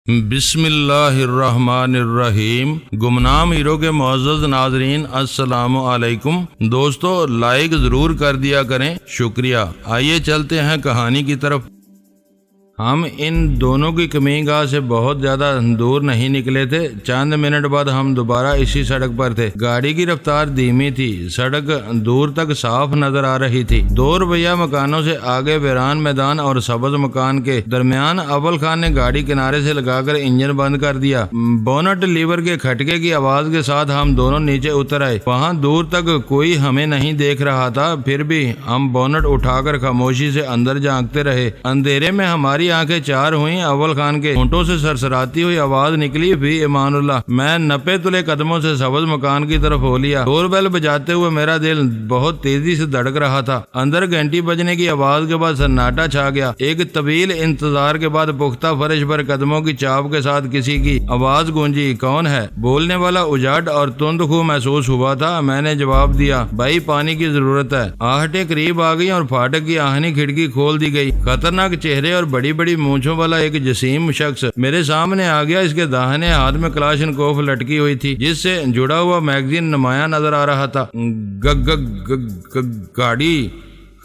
بسم اللہ الرحمن الرحیم۔ گمنام ہیرو کے معزز ناظرین السلام علیکم۔ دوستو لائک ضرور کر دیا کریں، شکریہ۔ آئیے چلتے ہیں کہانی کی طرف۔ ہم ان دونوں کی کمین گاہ سے بہت زیادہ دور نہیں نکلے تھے۔ چند منٹ بعد ہم دوبارہ اسی سڑک پر تھے۔ گاڑی کی رفتار دھیمی تھی، سڑک دور تک صاف نظر آ رہی تھی۔ 2 رویہ مکانوں سے آگے ویران میدان اور سبز مکان کے درمیان اول خان نے گاڑی کنارے سے لگا کر انجن بند کر دیا۔ بونٹ لیور کے کھٹکے کی آواز کے ساتھ ہم دونوں نیچے اتر آئے۔ وہاں دور تک کوئی ہمیں نہیں دیکھ رہا تھا، پھر بھی ہم بونٹ اٹھا کر خاموشی سے اندر جھانکتے رہے۔ اندھیرے میں ہماری آنکھیں چار ہوئیں۔ اول خان کے ہونٹوں سے سرسراتی ہوئی آواز نکلی، فی امان اللہ۔ میں نپے تلے قدموں سے سبز مکان کی طرف ہو لیا۔ ڈور بیل بجاتے ہوئے میرا دل بہت تیزی سے دھڑک رہا تھا۔ اندر گھنٹی بجنے کی آواز کے بعد سناٹا چھا گیا۔ ایک طویل انتظار کے بعد پختہ فرش پر قدموں کی چاپ کے ساتھ کسی کی آواز گونجی، کون ہے؟ بولنے والا اجاٹ اور تند خو محسوس ہوا تھا۔ میں نے جواب دیا، بھائی پانی کی ضرورت ہے۔ آہٹیں قریب آ گئی اور فاٹک کی آہنی کھڑکی کھول دی گئی۔ خطرناک چہرے اور بڑی بڑی مونچھوں والا ایک جسیم شخص میرے سامنے آ گیا۔ اس کے داہنے ہاتھ میں کلاشنکوف لٹکی ہوئی تھی، جس سے جڑا ہوا میگزین نمایاں نظر آ رہا تھا۔ گاڑی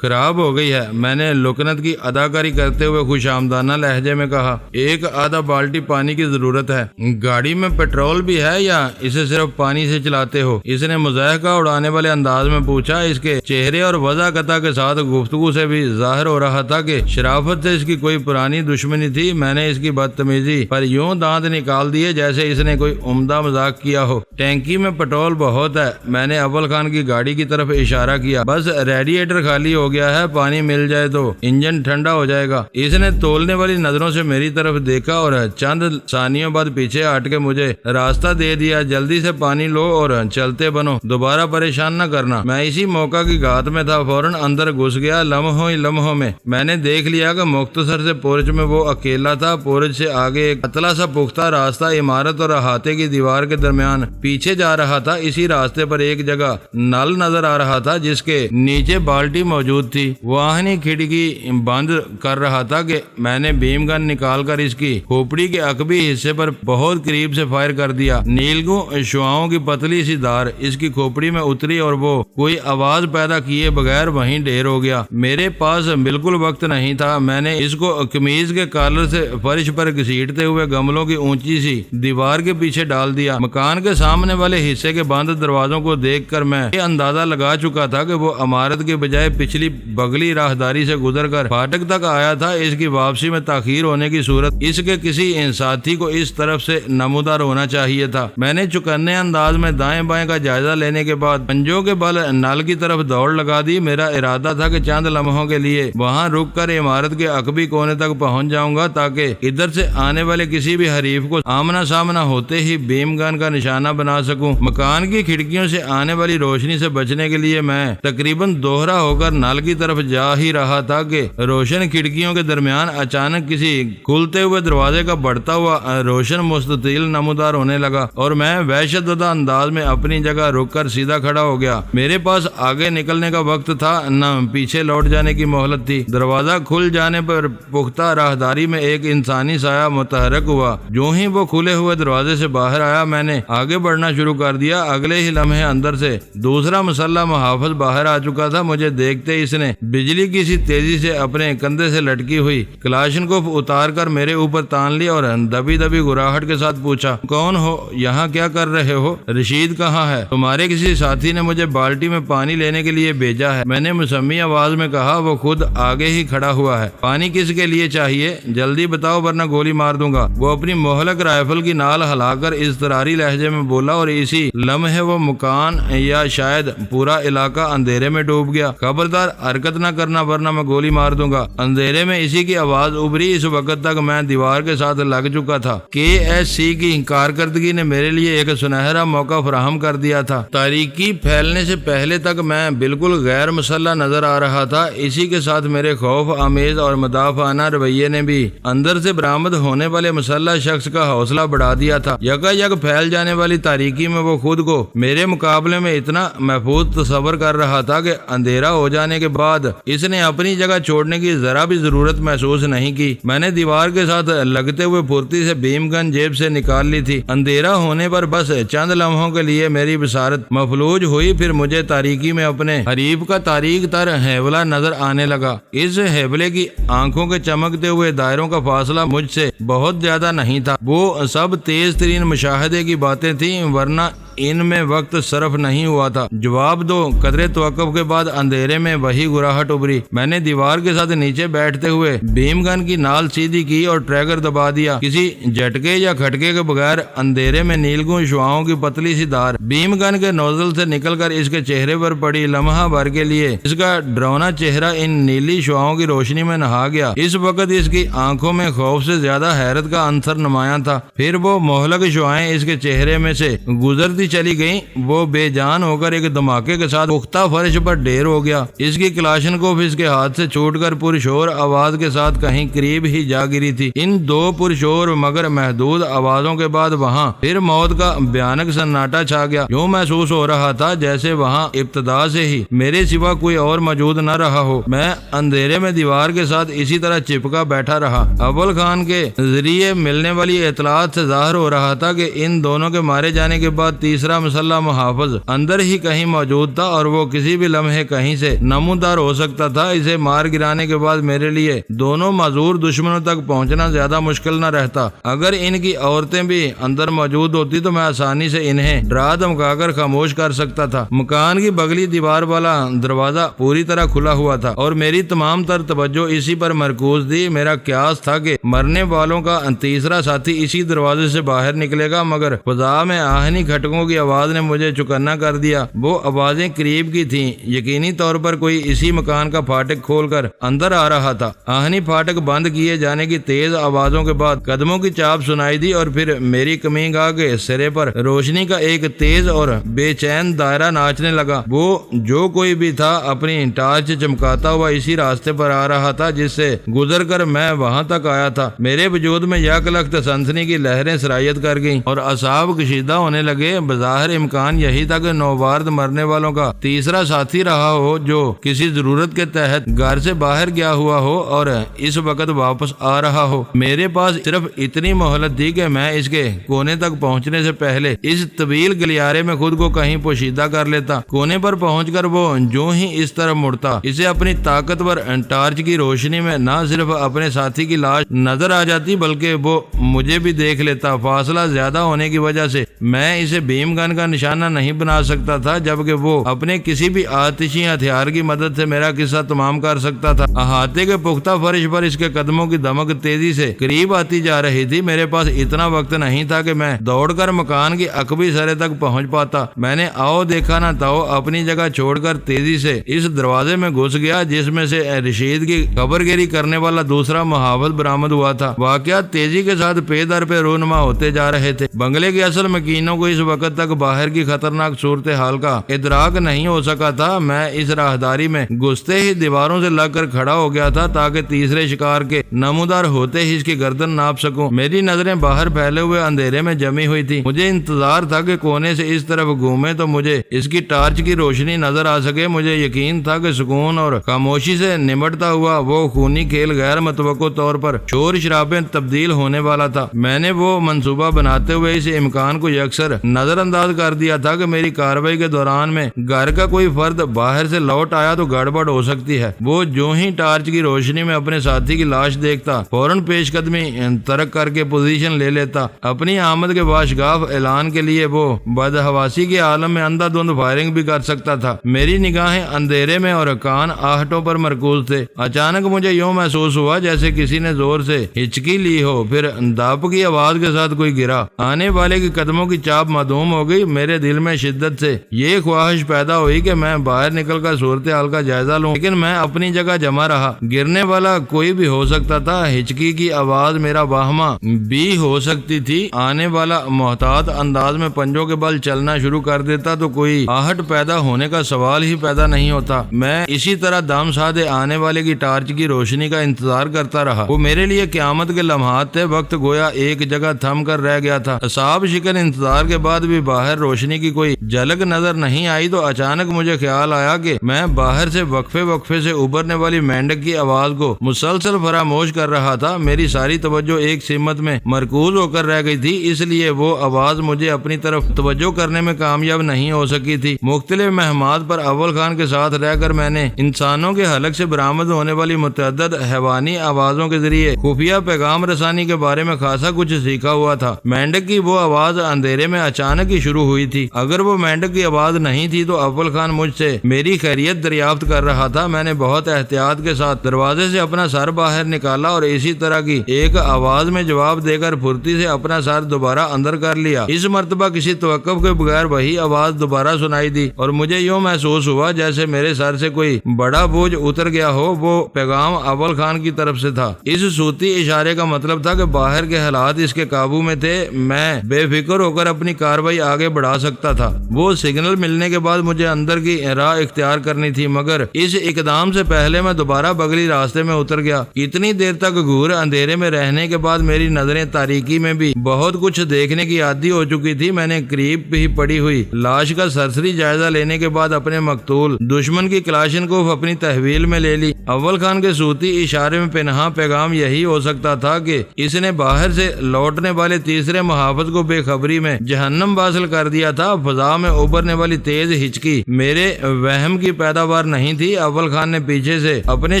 خراب ہو گئی ہے، میں نے لکنت کی اداکاری کرتے ہوئے خوش آمدانہ لہجے میں کہا۔ ایک آدھا بالٹی پانی کی ضرورت ہے۔ گاڑی میں پیٹرول بھی ہے یا اسے صرف پانی سے چلاتے ہو؟ اس نے مضحکہ اڑانے والے انداز میں پوچھا۔ اس کے چہرے اور وضاحت کے ساتھ گفتگو سے بھی ظاہر ہو رہا تھا کہ شرافت سے اس کی کوئی پرانی دشمنی تھی۔ میں نے اس کی بدتمیزی پر یوں دانت نکال دیے جیسے اس نے کوئی عمدہ مذاق کیا ہو۔ ٹینکی میں پیٹرول بہت ہے، میں نے اول خان کی گاڑی کی طرف اشارہ کیا۔ بس ریڈیٹر خالی ہو گیا ہے، پانی مل جائے تو انجن ٹھنڈا ہو جائے گا۔ اس نے تولنے والی نظروں سے میری طرف دیکھا اور چند ثانیوں بعد پیچھے ہٹ کے مجھے راستہ دے دیا۔ جلدی سے پانی لو اور چلتے بنو، دوبارہ پریشان نہ کرنا۔ میں اسی موقع کی گھات میں تھا، فوراً اندر گھس گیا۔ لمحوں میں میں نے دیکھ لیا کہ مختصر سے پورچ میں وہ اکیلا تھا۔ پورچ سے آگے ایک پتلا سا پختہ راستہ عمارت اور احاطے کی دیوار کے درمیان پیچھے جا رہا تھا۔ اسی راستے پر ایک جگہ نل نظر آ رہا تھا جس کے نیچے بالٹی موجود تھی۔ وہ آہنی کھڑکی بند کر رہا تھا کہ میں نے بیم گن نکال کر اس کی کھوپڑی کے عقبی حصے پر بہت قریب سے فائر کر دیا۔ نیلگوں شعاؤں کی پتلی سی دھار اس کی کھوپڑی میں اتری اور وہ کوئی آواز پیدا کیے بغیر وہیں ڈھیر ہو گیا۔ میرے پاس بالکل وقت نہیں تھا۔ میں نے اس کو قمیض کے کالر سے فرش پر گھسیٹتے ہوئے گملوں کی اونچی سی دیوار کے پیچھے ڈال دیا۔ مکان کے سامنے والے حصے کے بند دروازوں کو دیکھ کر میں یہ اندازہ لگا چکا تھا کہ وہ عمارت کے بجائے پچھلی بغلی راہداری سے گزر کر فاٹک تک آیا تھا۔ اس کی واپسی میں تاخیر ہونے کی صورت اس کے کسی ساتھی کو اس طرف سے نمودار ہونا چاہیے تھا۔ میں نے چکنے انداز میں دائیں بائیں کا جائزہ لینے کے بعد پنجوں کے بل نل کی طرف دوڑ لگا دی۔ میرا ارادہ تھا کہ چند لمحوں کے لیے وہاں رک کر عمارت کے عقبی کونے تک پہنچ جاؤں گا تاکہ ادھر سے آنے والے کسی بھی حریف کو آمنا سامنا ہوتے ہی بیم گن کا نشانہ بنا سکوں۔ مکان کی کھڑکیوں سے آنے والی روشنی سے بچنے کے لیے میں تقریباً دوہرا ہو کر نل کی طرف جا ہی رہا تھا کہ روشن کھڑکیوں کے درمیان اچانک کسی کھلتے ہوئے دروازے کا بڑھتا ہوا روشن مستطیل نمودار ہونے لگا اور میں وحشت زدہ انداز میں اپنی جگہ رک کر سیدھا کھڑا ہو گیا۔ میرے پاس آگے نکلنے کا وقت تھا نہ پیچھے لوٹ جانے کی مہلت تھی۔ دروازہ کھل جانے پر پختہ راہداری میں ایک انسانی سایہ متحرک ہوا۔ جو ہی وہ کھلے ہوئے دروازے سے باہر آیا میں نے آگے بڑھنا شروع کر دیا۔ اگلے ہی لمحے اندر سے دوسرا مسلح محافظ باہر آ چکا تھا۔ مجھے دیکھتے ہی اس نے بجلی کی سی تیزی سے اپنے کندھے سے لٹکی ہوئی کلاشنکوف اتار کر میرے اوپر تان لی اور دبی دبی گراہٹ کے ساتھ پوچھا، کون ہو؟ یہاں کیا کر رہے ہو؟ رشید کہاں ہے؟ تمہارے کسی ساتھی نے مجھے بالٹی میں پانی لینے کے لیے بھیجا ہے، میں نے مسمی آواز میں کہا۔ وہ خود آگے ہی کھڑا ہوا ہے۔ پانی کس کے لیے چاہیے؟ جلدی بتاؤ ورنہ گولی مار دوں گا۔ وہ اپنی مہلک رائفل کی نال ہلا کر اضطراری لہجے میں بولا اور اسی لمحے وہ مکان یا شاید پورا علاقہ اندھیرے میں ڈوب گیا۔ خبردار حرکت نہ کرنا ورنہ میں گولی مار دوں گا۔ اندھیرے میں اسی کی آواز ابھری۔ اس وقت تک میں دیوار کے ساتھ لگ چکا تھا۔ KSC کی کارکردگی نے میرے لیے ایک سنہرا موقع فراہم کر دیا تھا۔ تاریکی پھیلنے سے پہلے تک میں بالکل غیر مسلح نظر آ رہا تھا۔ اسی کے ساتھ میرے خوف آمیز اور مدافعانہ رویے نے بھی اندر سے برآمد ہونے والے مسلح شخص کا حوصلہ بڑھا دیا تھا۔ یکا پھیل جانے والی تاریکی میں وہ خود کو میرے مقابلے میں اتنا محفوظ تصور کر رہا تھا کہ اندھیرا ہو جانے کے بعد اس نے اپنی جگہ چھوڑنے کی ذرا بھی ضرورت محسوس نہیں کی۔ میں نے دیوار کے ساتھ لگتے ہوئے پھرتی سے بھیم گن جیب سے نکال لی تھی۔ اندھیرا ہونے پر بس چند لمحوں کے لیے میری بصارت مفلوج ہوئی، پھر مجھے تاریکی میں اپنے حریف کا تاریک تر ہیولہ نظر آنے لگا۔ اس ہیولے کی آنکھوں کے چمکتے ہوئے دائروں کا فاصلہ مجھ سے بہت زیادہ نہیں تھا۔ وہ سب تیز ترین مشاہدے کی باتیں تھیں، ورنہ ان میں وقت صرف نہیں ہوا تھا۔ جواب دو قدرے توقف کے بعد اندھیرے میں وہی گراہٹ ابھری۔ میں نے دیوار کے ساتھ نیچے بیٹھتے ہوئے بھیم گن کی نال سیدھی کی اور ٹریگر دبا دیا۔ کسی جھٹکے یا کھٹکے کے بغیر اندھیرے میں نیلگوں شعاؤں کی پتلی سی دھار بھیم گن کے نوزل سے نکل کر اس کے چہرے پر پڑی۔ لمحہ بھر کے لیے اس کا ڈرونا چہرہ ان نیلی شعاؤں کی روشنی میں نہا گیا۔ اس وقت اس کی آنکھوں میں خوف سے زیادہ حیرت کا عنصر نمایاں تھا۔ پھر وہ مہلک شعائیں اس کے چہرے میں سے گزرتی چلی گئیں۔ وہ بے جان ہو کر ایک دھماکے کے ساتھ پختہ فرش پر ڈھیر ہو گیا۔ اس کی کلاشنکوف اس کے ہاتھ سے چھوٹ کر پرشور آواز کے ساتھ کہیں قریب ہی جا گری تھی۔ ان دو پرشور مگر محدود آوازوں کے بعد وہاں پھر موت کا بھیانک سناٹا چھا گیا۔ یوں محسوس ہو رہا تھا جیسے وہاں ابتدا سے ہی میرے سوا کوئی اور موجود نہ رہا ہو۔ میں اندھیرے میں دیوار کے ساتھ اسی طرح چپکا بیٹھا رہا۔ اول خان کے ذریعے ملنے والی اطلاعات سے ظاہر ہو رہا تھا کہ ان دونوں کے مارے جانے کے بعد تیسرا مسلح محافظ اندر ہی کہیں موجود تھا اور وہ کسی بھی لمحے کہیں سے نمودار ہو سکتا تھا۔ اسے مار گرانے کے بعد میرے لیے دونوں معذور دشمنوں تک پہنچنا زیادہ مشکل نہ رہتا۔ اگر ان کی عورتیں بھی اندر موجود ہوتی تو میں آسانی سے انہیں ڈرا دھمکا کر خاموش کر سکتا تھا۔ مکان کی بغلی دیوار والا دروازہ پوری طرح کھلا ہوا تھا اور میری تمام تر توجہ اسی پر مرکوز تھی۔ میرا قیاس تھا کہ مرنے والوں کا تیسرا ساتھی اسی دروازے سے باہر نکلے گا، مگر فضا میں آہنی کھٹکوں کی آواز نے مجھے چوکنا کر دیا۔ وہ آوازیں قریب کی تھیں، یقینی طور پر کوئی اسی مکان کا پھاٹک کھول کر اندر آ رہا تھا۔ آہنی پھاٹک بند کیے جانے کی تیز آوازوں کے بعد قدموں کی چاپ سنائی دی اور پھر میری کمین گاہ کے سرے پر روشنی کا ایک تیز اور بے چین دائرہ ناچنے لگا۔ وہ جو کوئی بھی تھا اپنی ٹارچ چمکاتا ہوا اسی راستے پر آ رہا تھا جس سے گزر کر میں وہاں تک آیا تھا۔ میرے وجود میں یک لخت سنسنی کی لہریں سرایت کر گئیں اور اعصاب کشیدہ ہونے لگے۔ بظاہر امکان یہی تھا کہ نوبارد مرنے والوں کا تیسرا ساتھی رہا ہو جو کسی ضرورت کے تحت گھر سے باہر گیا ہوا ہو اور اس وقت واپس آ رہا ہو۔ میرے پاس صرف اتنی مہلت تھی کہ میں اس کے کونے تک پہنچنے سے پہلے اس طویل گلیارے میں خود کو کہیں پوشیدہ کر لیتا۔ کونے پر پہنچ کر وہ جو ہی اس طرف مڑتا، اسے اپنی طاقتور ٹارچ کی روشنی میں نہ صرف اپنے ساتھی کی لاش نظر آ جاتی بلکہ وہ مجھے بھی دیکھ لیتا۔ فاصلہ زیادہ ہونے کی وجہ سے میں اسے بھیم گن کا نشانہ نہیں بنا سکتا تھا، جبکہ وہ اپنے کسی بھی آتشی ہتھیار کی مدد سے میرا قصہ تمام کر سکتا تھا۔ احاطے کے پختہ فرش پر اس کے قدموں کی دمک تیزی سے قریب آتی جا رہی تھی۔ میرے پاس اتنا وقت نہیں تھا کہ میں دوڑ کر مکان کی عقبی سرے تک پہنچ پاتا۔ میں نے آؤ دیکھا نہ تاؤ اپنی جگہ چھوڑ کر تیزی سے اس دروازے میں گھس گیا جس میں سے رشید کی خبر گیری کرنے والا دوسرا محافظ برآمد ہوا تھا۔ واقعات تیزی کے ساتھ پے در پہ رونما ہوتے جا رہے تھے۔ بنگلے کے اصل مکینوں کو اس وقت تک باہر کی خطرناک صورتحال کا ادراک نہیں ہو سکا تھا۔ میں اس راہداری میں گھستے ہی دیواروں سے لگ کر کھڑا ہو گیا تھا تاکہ تیسرے شکار کے نمودار ہوتے ہی اس کی گردن ناپ سکوں۔ میری نظریں باہر پھیلے ہوئے اندھیرے میں جمی ہوئی تھی۔ مجھے انتظار تھا کہ کونے سے اس طرف گھومے تو مجھے اس کی ٹارچ کی روشنی نظر آ سکے۔ مجھے یقین تھا کہ سکون اور خاموشی سے نمٹتا ہوا وہ خونی کھیل غیر متوقع طور پر شور شرابے تبدیل ہونے والا تھا۔ میں نے وہ منصوبہ بناتے ہوئے اس امکان کو یکسر نظر انداز کر دیا تھا کہ میری کارروائی کے دوران میں گھر کا کوئی فرد باہر سے لوٹ آیا تو گڑبڑ ہو سکتی ہے۔ وہ جو ہی ٹارچ کی روشنی میں اپنے ساتھی کی لاش دیکھتا فوراً پیش قدمی ترک کر کے پوزیشن لے لیتا۔ اپنی آمد کے باشگاف اعلان کے لیے وہ بدحواسی کے عالم میں اندھا دھند فائرنگ بھی کر سکتا تھا۔ میری نگاہیں اندھیرے میں اور کان آہٹوں پر مرکوز تھے۔ اچانک مجھے یوں محسوس ہوا جیسے کسی نے زور سے ہچکی لی ہو، پھر دھاپ کی آواز کے ساتھ کوئی گرا۔ آنے والے کے قدموں کی چاپ معدوم ہو گئی۔ میرے دل میں شدت سے یہ خواہش پیدا ہوئی کہ میں باہر نکل کر صورتحال کا جائزہ لوں، لیکن میں اپنی جگہ جمع رہا۔ گرنے والا کوئی بھی ہو سکتا تھا، ہچکی کی آواز میرا واہمہ بھی ہو سکتی تھی۔ آنے والا محتاط انداز میں پنجوں کے بل چلنا شروع کر دیتا تو کوئی آہٹ پیدا ہونے کا سوال ہی پیدا نہیں ہوتا۔ میں اسی طرح دم سادے آنے والے کی ٹارچ کی روشنی کا انتظار کرتا رہا۔ وہ میرے لیے قیامت کے لمحات تھے۔ وقت گویا ایک جگہ تھم کر رہ گیا تھا۔ اعصاب شکن انتظار کے بعد بھی باہر روشنی کی کوئی جھلک نظر نہیں آئی تو اچانک مجھے خیال آیا کہ میں باہر سے وقفے سے ابھرنے والی مینڈک کی آواز کو مسلسل فراموش کر رہا تھا۔ میری ساری توجہ ایک سمت میں مرکوز ہو کر رہ گئی تھی، اس لیے وہ آواز مجھے اپنی طرف توجہ کرنے میں کامیاب نہیں ہو سکی تھی۔ مختلف مہمات پر اول خان کے ساتھ رہ کر میں نے انسانوں کے حلق سے برآمد ہونے والی متعدد حیوانی آوازوں کے ذریعے خفیہ پیغام رسانی کے بارے میں خاصا کچھ سیکھا ہوا تھا۔ مینڈک کی وہ آواز اندھیرے میں اچانک ہی شروع ہوئی تھی۔ اگر وہ مینڈک کی آواز نہیں تھی تو اول خان مجھ سے میری خیریت دریافت کر رہا تھا۔ میں نے بہت احتیاط کے ساتھ دروازے سے اپنا سر باہر نکالا اور اسی طرح کی ایک آواز میں جواب دے کر پھرتی سے اپنا سر دوبارہ اندر کر لیا۔ اس مرتبہ کسی توقف کے بغیر وہی آواز دوبارہ سنائی دی اور مجھے یوں محسوس ہوا جیسے میرے سر سے کوئی بڑا بوجھ اتر گیا ہو۔ وہ پیغام اول خان کی طرف سے تھا۔ اس صوتی اشارے کا مطلب تھا کہ باہر کے حالات اس کے قابو میں تھے، میں بے فکر ہو کر اپنی کارروائی آگے بڑھا سکتا تھا۔ وہ سگنل ملنے کے بعد مجھے اندر کی راہ اختیار کرنی تھی، مگر اس اقدام سے پہلے میں دوبارہ بغلی راستے میں اتر گیا۔ اتنی دیر تک گھور اندھیرے میں رہنے کے بعد میری نظریں تاریکی میں بھی بہت کچھ دیکھنے کی عادی ہو چکی تھی۔ میں نے قریب ہی پڑی ہوئی لاش کا سرسری جائزہ لینے کے بعد اپنے مقتول دشمن کی کلاشنکوف اپنی تحویل میں لے لی۔ اول خان کے صوتی اشارے میں پنہاں پیغام یہی ہو سکتا تھا کہ اس نے باہر سے لوٹنے والے تیسرے محافظ کو بے خبری میں جہنم واصل کر دیا تھا۔ فضا میں ابھرنے والی تیز ہچکی میرے وہم کی پیداوار نہیں تھی۔ اول خان نے پیچھے سے اپنے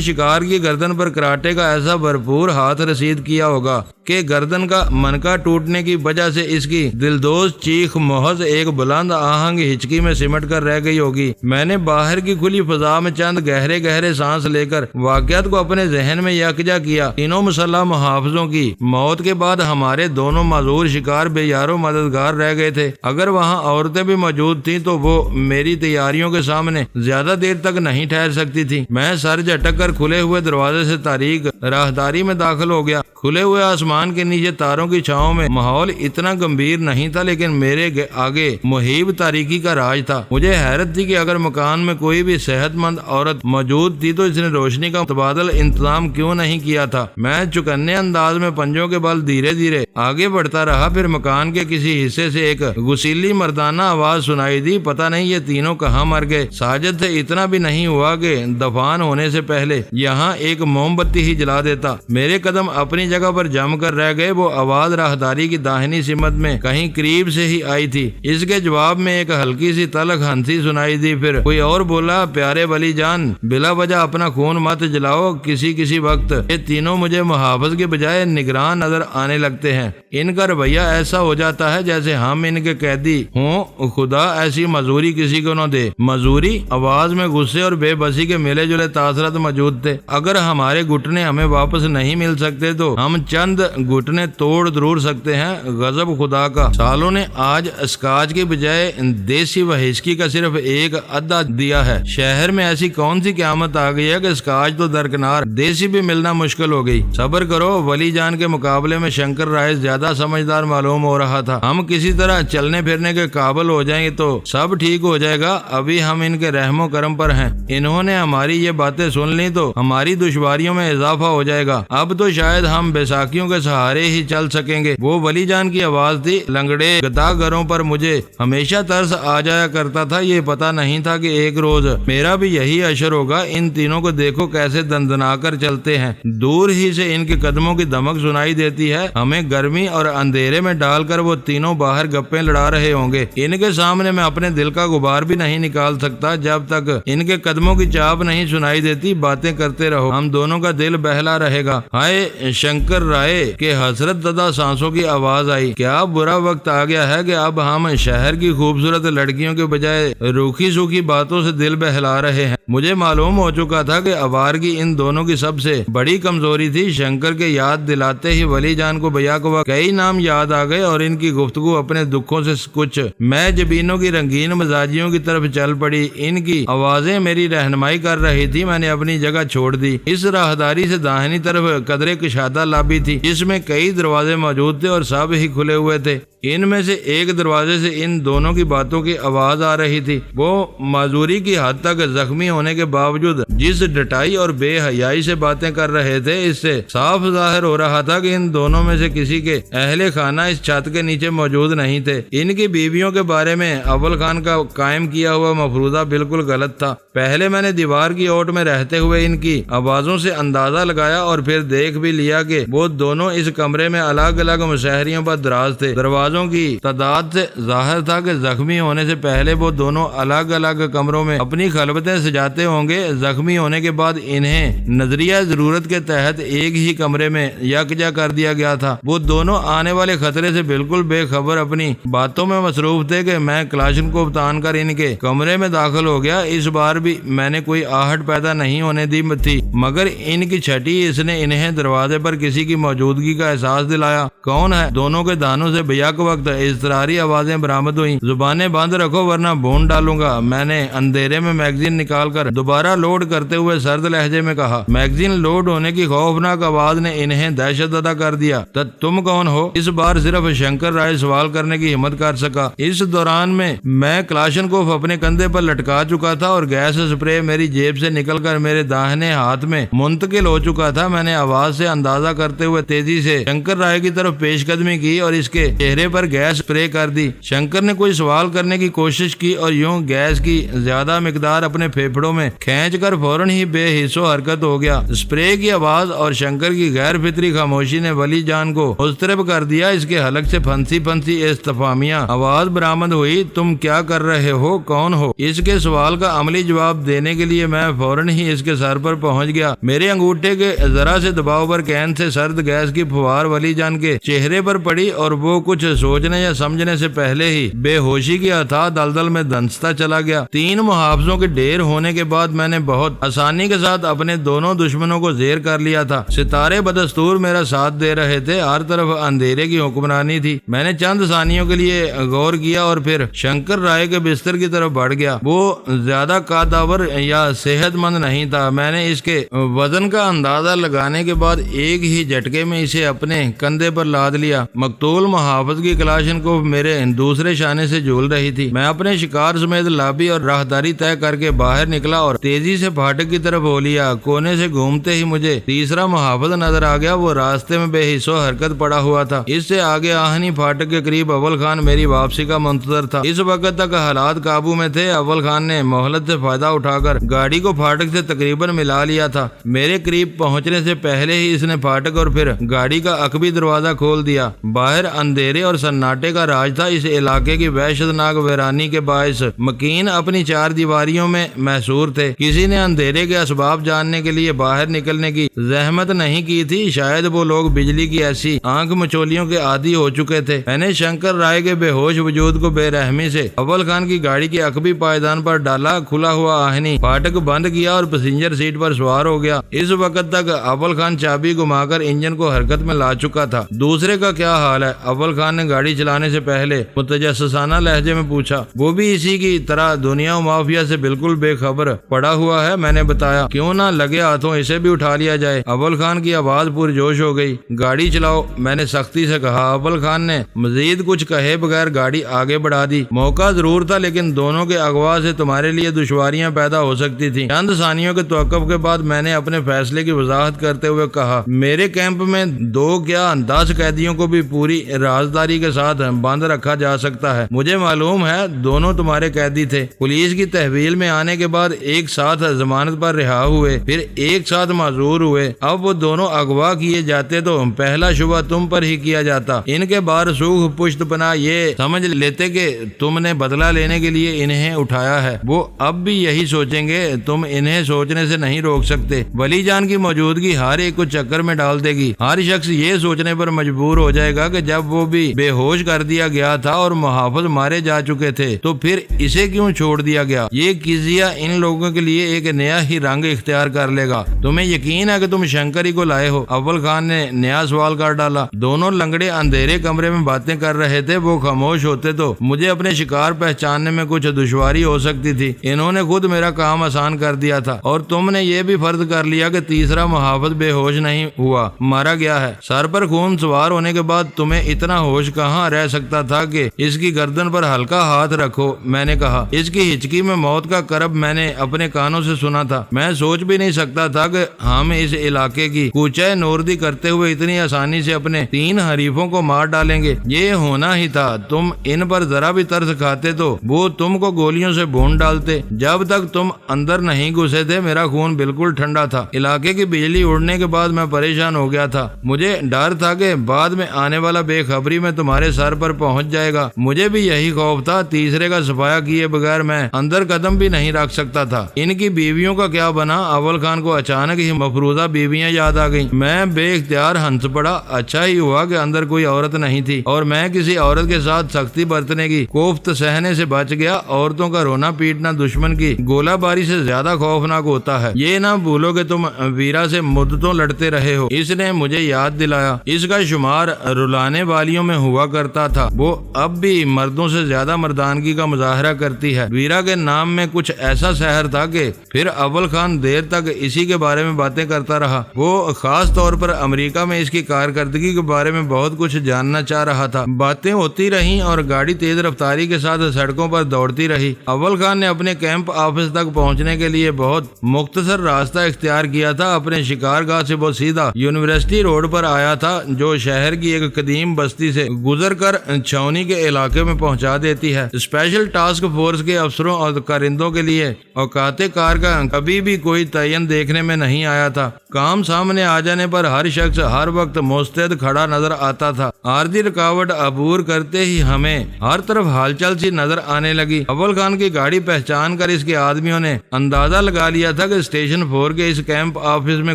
شکار کی گردن پر کراٹے کا ایسا بھرپور ہاتھ رسید کیا ہوگا کہ گردن کا منکا ٹوٹنے کی وجہ سے اس کی دلدوز چیخ محض ایک بلند آہنگ ہچکی میں سمٹ کر رہ گئی ہوگی۔ میں نے باہر کی کھلی فضا میں چند گہرے سانس لے کر واقعات کو اپنے ذہن میں یکجا کیا۔ تینوں مسلح محافظوں کی موت کے بعد ہمارے دونوں معذور شکار بے یارو مددگار رہ گئے تھے۔ اگر وہاں عورتیں بھی موجود تھیں تو وہ میری تیاریوں کے سامنے زیادہ دیر تک نہیں ٹھہر سکتی تھی۔ میں سر جھٹک کر کھلے ہوئے دروازے سے تاریک راہداری میں داخل ہو گیا۔ کھلے ہوئے آسمان کے نیچے تاروں کی چھاؤں میں ماحول اتنا گمبھیر نہیں تھا، لیکن میرے آگے محیب تاریکی کا راج تھا۔ مجھے حیرت تھی کہ اگر مکان میں کوئی بھی صحت مند عورت موجود تھی تو اس نے روشنی کا متبادل انتظام کیوں نہیں کیا تھا۔ میں چکنے انداز میں پنجوں کے بل دھیرے آگے بڑھتا رہا۔ پھر مکان کے کسی حصے سے ایک غسیلی مردانہ آواز سنائی دی۔ پتہ نہیں یہ تینوں کہاں مر گئے۔ ساجد سے اتنا بھی نہیں ہوا کہ دفان ہونے سے پہلے یہاں ایک موم بتی ہی جلا دیتا۔ میرے قدم اپنی جگہ پر جم کر رہ گئے۔ وہ آواز راہداری کی داہنی سمت میں کہیں قریب سے ہی آئی تھی۔ اس کے جواب میں ایک ہلکی سی تلخ ہنسی سنائی دی۔ پھر کوئی اور بولا، پیارے ولی جان، بلا وجہ اپنا خون مت جلاؤ۔ کسی وقت یہ تینوں مجھے محافظ کے بجائے نگران نظر آنے لگتے ہیں۔ ان کا رویہ ایسا ہو جاتا ہے جیسے ہم ان کے قیدی ہوں۔ خدا ایسی مزوری کسی کو نہ دے۔ مزوری؟ آواز میں غصے اور بے بسی کے ملے جلے تاثرات موجود تھے۔ اگر ہمارے گھٹنے ہمیں واپس نہیں مل سکتے تو ہم چند گھٹنے توڑ ضرور سکتے ہیں۔ غضب خدا کا۔ سالوں نے آج اسکاچ کی بجائے دیسی وہسکی کا صرف ایک عدہ دیا ہے۔ شہر میں ایسی کون سی قیامت آ گئی ہے کہ اسکاچ تو درکنار، دیسی بھی ملنا مشکل ہو گئی۔ صبر کرو، ولی جان کے مقابلے میں شنکر رائے زیادہ سمجھدار معلوم ہو رہا تھا۔ ہم کسی طرح چلنے پھرنے کے قابل ہو جائیں گے تو سب ٹھیک ہو جائے گا۔ ابھی ہم ان کے رحم و کرم پر ہیں۔ انہوں نے ہماری یہ باتیں سن لی تو ہماری دشواریوں میں اضافہ ہو جائے گا۔ اب تو شاید ہم بیساکھیوں کے سہارے ہی چل سکیں گے۔ وہ ولی جان کی آواز تھی۔ لنگڑے گدا گھروں پر مجھے ہمیشہ ترس آ جایا کرتا تھا۔ یہ پتا نہیں تھا کہ ایک روز میرا بھی یہی اشر ہوگا۔ ان تینوں کو دیکھو کیسے دندنا کر چلتے ہیں۔ دور ہی سے ان کے قدموں کی دمک سنائی دیتی ہے۔ ہمیں گرمی اور اندھیرے میں ڈال کر وہ تینوں باہر گپیں لڑا رہے ہوں گے۔ ان کے سامنے میں اپنے دل کا غبار بھی نہیں نکال سکتا جب تک ان کے قدموں کی چاپ نہیں سنائی دیتی۔ باتیں کرتے رہو، ہم دونوں کا دل بہلا رہے گا۔ ہائے شنکر رائے کے حسرت زدہ سانسوں کی آواز آئی۔ کیا برا وقت آ گیا ہے کہ اب ہم شہر کی خوبصورت لڑکیوں کے بجائے روکھی سوکھی باتوں سے دل بہلا رہے ہیں۔ مجھے معلوم ہو چکا تھا کہ آوارگی ان دونوں کی سب سے بڑی کمزوری تھی۔ شنکر کے یاد دلاتے ہی ولی جان کو بیاک وقت کئی نام یاد آ گئے اور ان کی گفتگو اپنے دکھوں سے کچھ میں جبینوں کی رنگین مزاجیوں کی طرف چل پڑی۔ ان کی آوازیں میری رہنمائی کر رہی تھی۔ میں نے اپنی جگہ چھوڑ دی۔ اس راہداری سے داہنی طرف قدرے کشادہ لابی تھی، جس میں کئی دروازے موجود تھے اور سب ہی کھلے ہوئے تھے۔ ان میں سے ایک دروازے سے ان دونوں کی باتوں کی آواز آ رہی تھی۔ وہ معذوری کی حد تک زخمی ہونے کے باوجود جس ڈٹائی اور بے حیائی سے باتیں کر رہے تھے، اس سے صاف ظاہر ہو رہا تھا کہ ان دونوں میں سے کسی کے اہل خانہ اس چھت کے نیچے موجود نہیں تھے۔ ان کی بیویوں کے بارے میں اول خان کا قائم کیا ہوا مفروضہ بالکل غلط تھا۔ پہلے میں نے دیوار کی اوٹ میں رہتے ہوئے ان کی آوازوں سے اندازہ لگایا اور پھر دیکھ بھی لیا کہ وہ دونوں اس کمرے میں الگ الگ مشاہریوں پر دراز تھے۔ دروازوں کی تعداد سے ظاہر تھا کہ زخمی ہونے سے پہلے وہ دونوں الگ الگ کمروں میں اپنی خلوتیں سجاتے ہوں گے۔ زخمی ہونے کے بعد انہیں نظریہ ضرورت کے تحت ایک ہی کمرے میں یکجا کر دیا گیا تھا۔ وہ دونوں آنے والے خطرے سے بالکل بے خبر اپنی باتوں میں مصروف تھے کہ میں کلاشنکوف تان کر ان کے کمرے میں داخل ہو گیا۔ اس بار بھی میں نے کوئی آہٹ پیدا نہیں ہونے دی تھی، مگر ان کی چھٹی اس نے انہیں دروازے پر کسی کی موجودگی کا احساس دلایا۔ کون ہے؟ دونوں کے دانوں سے بیک وقت اضطراری آوازیں برآمد ہوئیں۔ زبانیں بند رکھو ورنہ بھون ڈالوں گا، میں نے اندھیرے میں میگزین نکال کر دوبارہ لوڈ کرتے ہوئے سرد لہجے میں کہا۔ میگزین لوڈ ہونے کی خوفناک آواز نے انہیں دہشت زدہ کر دیا۔ تم کون ہو؟ اس بار صرف شنکر رائے سوال کرنے کی ہمت کر سکا۔ اس دوران میں کلاشنکوف اپنے کندھے پر لٹکا چکا تھا اور گیس سپرے میری جیب سے نکل کر میرے داہنے ہاتھ میں منتقل ہو چکا تھا۔ میں نے آواز سے اندازہ کرتے ہوئے تیزی سے شنکر رائے کی طرف پیش قدمی کی اور اس کے چہرے پر گیس سپرے کر دی۔ شنکر نے کوئی سوال کرنے کی کوشش کی اور یوں گیس کی زیادہ مقدار اپنے پھیپھڑوں میں کھینچ کر فوراً ہی بے حس و حرکت ہو گیا۔ سپرے کی آواز اور شنکر کی غیر فطری خاموشی نے ولی جان کو مضطرب کر دیا۔ اس کے حلق سے پھنسی پھنسی استفہامیہ آواز برآمد ہوئی۔ تم کیا کر رہے ہو؟ کون ہو؟ اس کے سوال کا عملی جواب دینے کے لیے میں فوراً ہی اس کے سر پر پہنچ گیا۔ میرے انگوٹھے کے ذرا سے دباؤ پر کین سے سرد گیس کی پھوار ولی جان کے چہرے پر پڑی اور وہ کچھ سوچنے یا سمجھنے سے پہلے ہی بے ہوشی کی اتھاہ دلدل میں دھنستا چلا گیا۔ 3 محافظوں کے ڈھیر ہونے کے بعد میں نے بہت آسانی کے ساتھ اپنے دونوں دشمنوں کو زیر کر لیا تھا۔ ستارے بدستور میرا ساتھ دے رہے تھے، ہر طرف اندھیرے کی حکمرانی تھی۔ میں نے چند ثانیوں کے لیے غور کیا اور پھر شنکر رائے کے بستر کی طرف بڑھ گیا۔ وہ زیادہ قداور یا صحت مند نہیں تھا۔ میں نے اس کے وزن کا اندازہ لگانے کے بعد ایک ہی جھٹکے میں اسے اپنے کندھے پر لاد لیا۔ مقتول محافظ کی کلاشنکوف میرے دوسرے شانے سے جھول رہی تھی۔ میں اپنے شکار سمیت لابی اور راہداری طے کر کے باہر نکلا اور تیزی سے پھاٹک کی طرف ہو لیا۔ کونے سے گھومتے ہی مجھے تیسرا محافظ نظر آ گیا۔ وہ راستے میں بے حس و حرکت پڑا ہوا تھا۔ اس سے آگے آہنی پھاٹک کے قریب اول خان میری واپسی کا منتظر تھا۔ اس وقت تک حالات قابو میں تھے۔ اول خان نے مہلت سے فائدہ اٹھا کر گاڑی کو پھاٹک سے تقریباً ملا لیا تھا۔ میرے قریب پہنچنے سے پہلے ہی اس نے پھاٹک اور پھر گاڑی کا عقبی دروازہ کھول دیا۔ باہر اندھیرے اور سناٹے کا راج تھا۔ اس علاقے کی وحشتناک ویرانی کے باعث مکین اپنی 4 دیواریوں میں محصور تھے۔ کسی نے اندھیرے کے اسباب جاننے کے لیے باہر نکلنے کی زحمت نہیں کی تھی۔ شاید وہ لوگ بجلی کی ایسی آنکھ مچولیوں کے عادی ہو چکے تھے۔ میں نے شنکر رائے کے بے ہوش وجود کو بے رحمی سے اول خان کی گاڑی کے عقبی پائیدان پر ڈالا، کھلا ہوا آہنی پھاٹک بند کیا اور پیسنجر سیٹ پر سوار ہو گیا۔ اس وقت تک اول خان چابی گھما کر انجن کو حرکت میں لا چکا تھا۔ دوسرے کا کیا حال ہے؟ اول خان نے گاڑی چلانے سے پہلے متجسسانہ لہجے میں پوچھا۔ وہ بھی اسی کی طرح دنیا و مافیا سے بالکل بے خبر پڑا ہوا ہے، میں نے بتایا۔ کیوں نہ لگے ہاتھوں اسے بھی اٹھا لیا جائے؟ اول خان کی آواز پرجوش ہو گئی۔ گاڑی چلاؤ، میں نے سختی سے کہا۔ اول خان نے مزید کچھ کہے بغیر گاڑی آگے بڑھا دی۔ موقع ضرور تھا لیکن دونوں کے اغوا سے تمہارے لیے دشواریاں پیدا ہو سکتی تھیں۔ چند ثانیوں کے توقف کے بعد میں نے اپنے فیصلے کی وضاحت کرتے ہوئے کہا، میرے کیمپ میں 2 کیا 10 قیدیوں کو بھی پوری رازداری کے ساتھ بند رکھا جا سکتا ہے۔ مجھے معلوم ہے دونوں تمہارے قیدی تھے۔ پولیس کی تحویل میں آنے کے بعد ایک ساتھ ضمانت پر رہا ہوئے، پھر ایک ساتھ معذور ہوئے۔ اب وہ دونوں اغوا کیے جاتے تو پہلا شبہ تم پر ہی کیا جاتا۔ ان کے بار سوکھ پشت پناہ یہ سمجھ لیتے کہ تم نے بدلہ لینے کے لیے انہیں اٹھایا ہے۔ وہ اب بھی یہی سوچیں گے، تم انہیں سوچنے سے نہیں روک سکتے۔ ولی جان کی موجودگی ہر ایک کو چکر میں ڈال دے گی۔ ہر شخص یہ سوچنے پر مجبور ہو جائے گا کہ جب وہ بھی بے ہوش کر دیا گیا تھا اور محافظ مارے جا چکے تھے تو پھر اسے کیوں چھوڑ دیا گیا؟ یہ قضیہ ان لوگوں کے لیے ایک نیا ہی رنگ اختیار کر لے گا۔ تمہیں یقین ہے کہ تم شنکری کو لائے ہو؟ اول خان نے نیا سوال کر ڈالا۔ دونوں لنگڑے اندھیرے کمرے میں باتیں کر رہے تھے۔ وہ خاموش ہوتے تو مجھے اپنے شکار پہچاننے میں کچھ دشواری ہو سکتی تھی۔ انہوں نے خود میرا کام آسان کر دیا تھا اور تم نے یہ بھی فرض کر لیا کہ تیسرا محافظ بے ہوش نہیں ہوا، مارا گیا ہے۔ سر پر خون سوار ہونے کے بعد تمہیں اتنا ہوش کہاں رہ سکتا تھا کہ اس کی گردن پر ہلکا ہاتھ رکھو؟ میں نے کہا۔ اس کی ہچکی میں موت کا کرب میں نے اپنے کانوں سے سنا تھا۔ میں سوچ بھی نہیں سکتا تھا کہ ہم اس علاقے کی کوچہ نوردی کرتے ہوئے اتنی آسانی سے اپنے 3 حریفوں کو مار ڈالیں گے۔ یہ ہونا ہی تھا, تم ان پر ذرا بھی ترس کھاتے تو وہ تم کو گولیوں سے بھون ڈالتے. جب تک تم اندر نہیں گھسے تھے میرا خون بالکل ٹھنڈا تھا. علاقے کی بجلی اڑنے کے بعد میں پریشان ہو گیا تھا. مجھے ڈر تھا کہ بعد میں آنے والا بے خبری میں تمہارے سر پر پہنچ جائے گا. مجھے بھی یہی خوف تھا. تیسرے کا صفایا کیے بغیر میں اندر قدم بھی نہیں رکھ سکتا تھا. ان کی بیویوں کا کیا بنا؟ اول خان کو اچانک ہی مفروضہ بیویاں یاد آ گئیں. میں بے اختیار ہنس پڑا. اچھا ہی ہوا کہ اندر کوئی عورت نہیں تھی اور میں کسی عورت کے ساتھ سختی برتنے کی کوفت سہنے سے بچ گیا. عورتوں کا رونا پیٹنا دشمن کی گولہ باری سے زیادہ خوفناک ہوتا ہے. یہ نہ بھولو کہ تم ویرا سے مدتوں لڑتے رہے ہو. اس نے مجھے یاد دلایا. اس کا شمار رلانے والیوں میں ہوا کرتا تھا. وہ اب بھی مردوں سے زیادہ مردانگی کا مظاہرہ کرتی ہے. ویرا کے نام میں کچھ ایسا سحر تھا کہ پھر اول خان دیر تک اسی کے بارے میں باتیں کرتا رہا. وہ خاص طور پر امریکہ میں اس کی کارکردگی کے بارے میں بہت کچھ جاننا چاہ رہا تھا. باتیں ہوتی رہیں اور گاڑی تیز رفتاری کے ساتھ سڑکوں پر دوڑتی رہی. اول خان نے اپنے کیمپ آفس تک پہنچنے کے لیے بہت مختصر راستہ اختیار کیا تھا. اپنے شکار گاہ سے وہ سیدھا یونیورسٹی روڈ پر آیا تھا جو شہر کی ایک قدیم بستی سے گزر کر چھاونی کے علاقے میں پہنچا دیتی ہے. اسپیشل ٹاسک فورس کے افسروں اور کارندوں کے لیے اوقات کار کا کبھی بھی کوئی تعین دیکھنے میں نہیں آیا تھا. کام سامنے آ جانے پر ہر شخص ہر وقت مستعد کھڑا نظر آتا تھا. عارضی رکاوٹ عبور کرتے ہی ہمیں ہر طرف ہلچل سی نظر آنے لگی. اول خان کی گاڑی پہچان کر اس کے آدمیوں نے اندازہ لگا لیا تھا کہ اسٹیشن 4 کے اس کیمپ آفس میں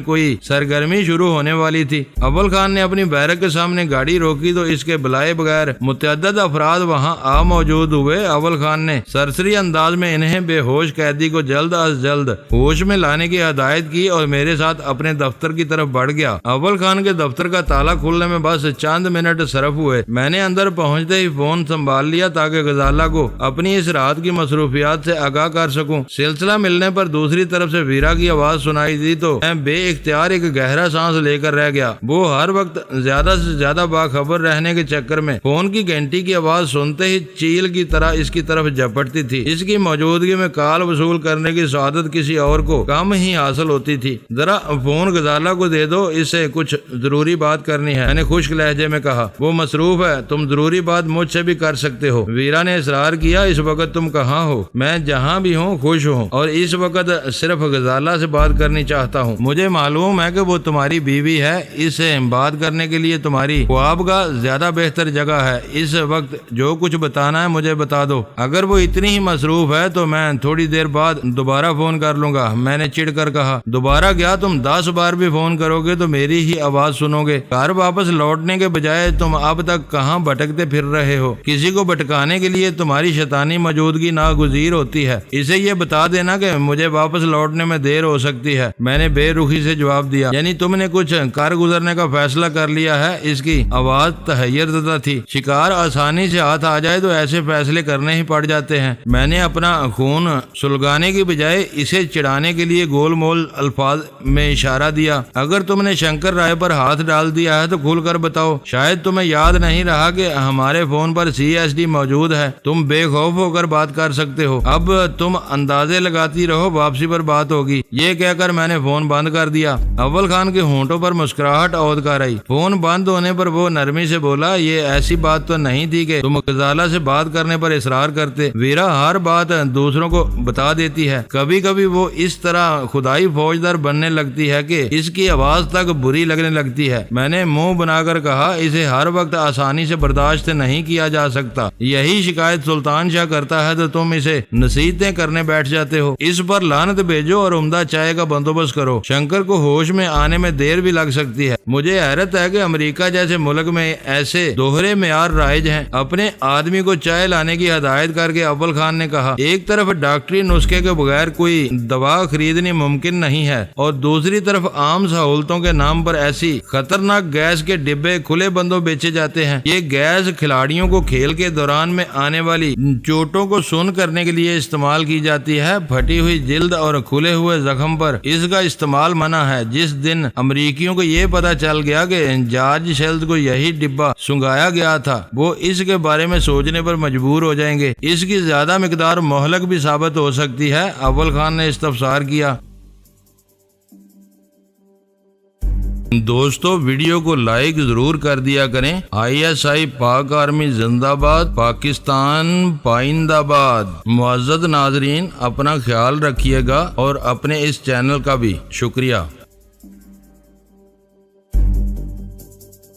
کوئی سرگرمی شروع ہونے والی تھی. اول خان نے اپنی بیرک کے سامنے گاڑی روکی تو اس کے بلائے بغیر متعدد افراد وہاں آ موجود ہوئے. اول خان نے سرسری انداز میں انہیں بے ہوش قیدی کو جلد از جلد ہوش میں لانے کی ہدایت کی اور میرے ساتھ اپنے دفتر کی طرف بڑھ گیا. اول خان کے دفتر کا تالا کھلنے میں بس چند منٹ صرف ہوئے. میں نے اندر پہنچتے ہی فون سنبھال لیا تاکہ غزالہ کو اپنی اس رات کی مصروفیات سے آگاہ کر سکوں. سلسلہ ملنے پر دوسری طرف سے ویرا کی آواز سنائی دی تو میں بے اختیار ایک گہرا سانس لے کر رہ گیا. وہ ہر وقت زیادہ سے زیادہ باخبر رہنے کے چکر میں فون کی گھنٹی کی آواز سنتے ہی چیل کی طرح اس کی طرف جھپٹتی تھی. اس کی موجودگی میں کال وصول کرنے کی سعادت کسی اور کو کم ہی حاصل ہوتی تھی. ذرا فون غزالہ کو دے دو, اس سے کچھ ضروری بات کرنی ہے, میں نے خشک لہجے میں کہا. وہ مصروف ہے, تم ضروری بات مجھ سے بھی کر سکتے ہو. ویرا نے اصرار کیا. اس وقت تم کہاں ہو؟ میں جہاں بھی ہوں خوش ہوں اور اس وقت صرف غزالہ سے بات کرنی چاہتا ہوں. مجھے معلوم ہے کہ وہ تمہاری بیوی ہے. اس سے بات کرنے کے لیے تمہاری خوابگاہ زیادہ بہتر جگہ ہے. اس وقت جو کچھ بتانا ہے مجھے بتا دو. اگر وہ اتنی ہی مصروف ہے تو میں تھوڑی دیر بعد دوبارہ فون کر لوں گا, میں نے چڑ کر کہا. دوبارہ کیا, تم 10 بار بھی فون کرو گے تو میری ہی آواز سنو گے. گھر واپس لوٹنے کے بجائے تم اب تک کہاں بھٹکتے پھر رہے ہو؟ کسی کو بھٹکانے کے لیے تمہاری شیطانی موجودگی ناگزیر ہوتی ہے. اسے یہ بتا دینا کہ مجھے واپس لوٹنے میں دیر ہو سکتی ہے. میں نے بے رخی سے جواب دیا. یعنی تم نے کچھ کر گزرنے کا فیصلہ کر لیا ہے؟ اس کی آواز تحیر زدہ تھی. شکار آسانی سے ہاتھ آ جائے تو ایسے فیصلے کرنے ہی پڑ جاتے ہیں. میں نے اپنا خون سلگانے کی بجائے اسے چڑھانے کے لیے گول مول الفاظ میں اشارہ دیا. اگر تم نے شنکر رائے پر ہاتھ ڈال دیا ہے تو کھل کر بتاؤ. شاید تمہیں یاد نہیں رہا کہ ہمارے فون پر CSD موجود ہے. تم بے خوف ہو کر بات کر سکتے ہو. اب تم اندازے لگاتی رہو, واپسی پر بات ہوگی. یہ کہہ کر میں نے فون بند کر دیا. اول خان کے ہونٹوں پر مسکراہٹ عود کر آئی. فون بند ہونے پر وہ نرمی سے بولا, یہ ایسی بات تو نہیں تھی کہ تم غزالہ سے بات کرنے پر اصرار کرتے. ویرا ہر بات دوسروں کو بتا دیتی ہے. کبھی کبھی وہ اس طرح خدائی فوجدار بننے لگتی ہے کہ اس کی آواز تک بری لگنے لگتی ہے. میں نے منہ بنا کر کہا, اسے ہر وقت آسانی سے برداشت نہیں کیا جا سکتا. یہی شکایت سلطان شاہ کرتا ہے تو تم اسے نصیحتیں کرنے بیٹھ جاتے ہو. اس پر لعنت بھیجو اور عمدہ چائے کا بندوبست کرو. شنکر کو ہوش میں آنے میں دیر بھی لگ سکتی ہے. مجھے حیرت ہے کہ امریکہ جیسے ملک میں ایسے دوہرے معیار رائج ہیں. اپنے آدمی کو چائے لانے کی ہدایت کر کے اول خان نے کہا, ایک طرف ڈاکٹری نسخے کے بغیر کوئی دوا خریدنی ممکن نہیں ہے اور دوسری طرف عام سہولتوں کے نام پر ایسی خطرناک گیس کے ڈبے کھلے بندوں بیچے جاتے ہیں. یہ گیس کھلاڑیوں کو کھیل کے دوران میں آنے والی چوٹوں کو سن کرنے کے لیے استعمال کی جاتی ہے. پھٹی ہوئی جلد اور کھلے ہوئے زخم پر اس کا استعمال منع ہے. جس دن امریکیوں کو یہ پتا چل گیا کہ جارج شیلز کو یہی ڈبہ سنگایا گیا تھا, وہ اس کے بارے میں سوچنے پر مجبور ہو جائیں گے. اس کی زیادہ مقدار مہلک بھی ثابت ہو سکتی ہے. اول خان نے استفسار کیا. دوستو ویڈیو کو لائک ضرور کر دیا کریں۔ ISI پاک آرمی زندہ باد، پاکستان پائندہ باد۔ معزز ناظرین، اپنا خیال رکھیے گا اور اپنے اس چینل کا بھی شکریہ۔